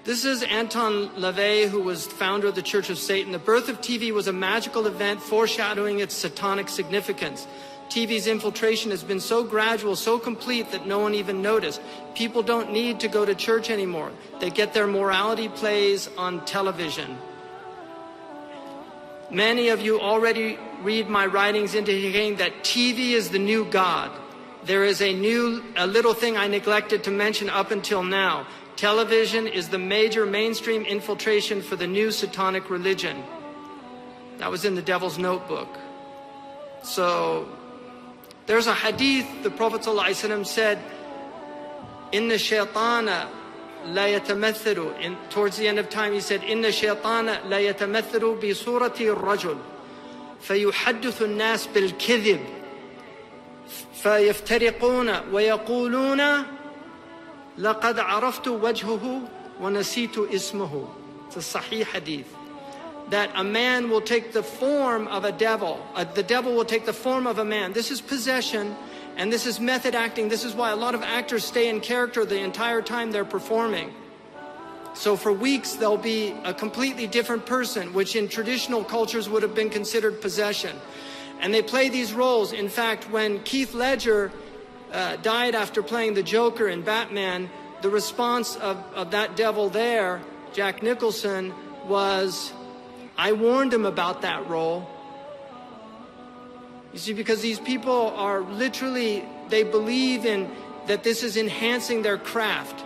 This is Anton LaVey, who was founder of the Church of Satan. The birth of TV was a magical event foreshadowing its satanic significance. TV's infiltration has been so gradual, so complete that no one even noticed. People don't need to go to church anymore. They get their morality plays on television. Many of you already read my writings indicating that TV is the new God. There is a little thing I neglected to mention up until now. Television is the major mainstream infiltration for the new satanic religion. That was in the Devil's Notebook. So there's a hadith, the Prophet ﷺ said, Inna shaytana la yatamathalu. Towards the end of time he said, Inna shaytana la yatamathalu bi surati ar-rajul fayuhaddithu an-nas bil kidhib fayaftariquna wa yaquluna laqad araftu wajhuhu wa nasitu ismuhu. It's a sahih hadith. That a man will take the form of a devil. The devil will take the form of a man. This is possession, and this is method acting. This is why a lot of actors stay in character the entire time they're performing. So for weeks, they'll be a completely different person, which in traditional cultures would have been considered possession. And they play these roles. In fact, when Heath Ledger died after playing the Joker in Batman, the response of that devil there, Jack Nicholson, was, I warned him about that role. You see, because these people are literally, they believe in that this is enhancing their craft.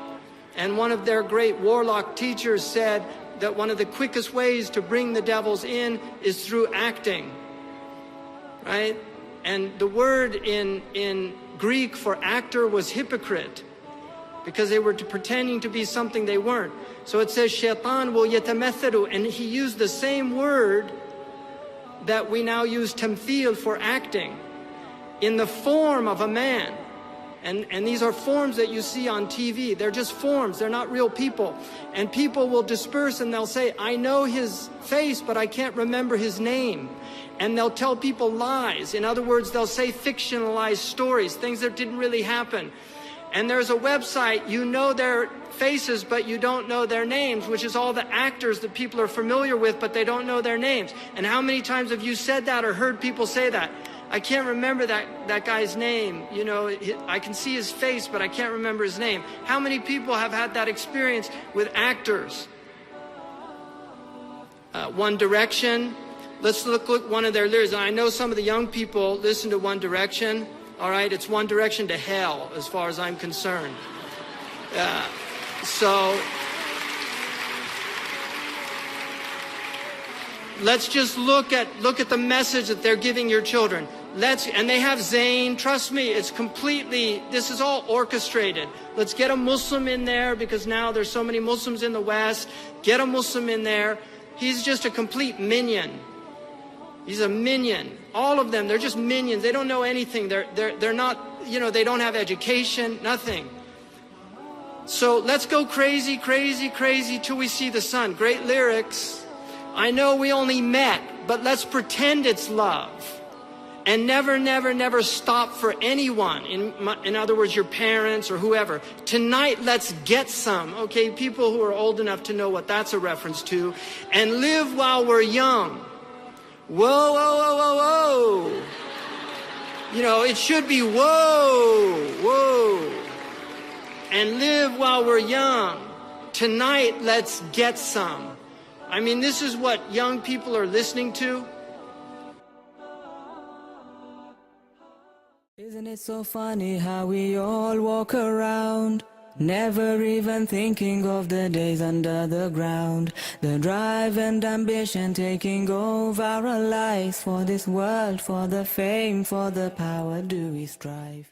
And one of their great warlock teachers said that one of the quickest ways to bring the devils in is through acting, right? And the word in Greek for actor was hypocrite, because they were pretending to be something they weren't. So it says, shaitan will yatamathalu, and he used the same word that we now use tamthil for acting, in the form of a man. And these are forms that you see on TV. They're just forms, they're not real people. And people will disperse and they'll say, I know his face, but I can't remember his name. And they'll tell people lies. In other words, they'll say fictionalized stories, things that didn't really happen. And there's a website, you know their faces, but you don't know their names, which is all the actors that people are familiar with, but they don't know their names. And how many times have you said that or heard people say that? I can't remember that guy's name. You know, I can see his face, but I can't remember his name. How many people have had that experience with actors? One Direction. Let's look at one of their lyrics. I know some of the young people listen to One Direction. All right, it's One Direction to hell, as far as I'm concerned. So let's just look at the message that they're giving your children. And they have Zayn. Trust me, it's completely, this is all orchestrated. Let's get a Muslim in there, because now there's so many Muslims in the West. Get a Muslim in there. He's just a complete minion. He's a minion. All of them, they're just minions. They don't know anything. They're not, you know, they don't have education, nothing. So let's go crazy, crazy, crazy till we see the sun. Great lyrics. I know we only met, but let's pretend it's love. And never, never, never stop for anyone. In other words, your parents or whoever. Tonight, let's get some. Okay, people who are old enough to know what that's a reference to. And live while we're young. Whoa, whoa, whoa, whoa, whoa. You know, it should be whoa, whoa. And live while we're young. Tonight, let's get some. I mean, this is what young people are listening to. Isn't it so funny how we all walk around, never even thinking of the days under the ground, the drive and ambition taking over our lives. For this world, for the fame, for the power do we strive.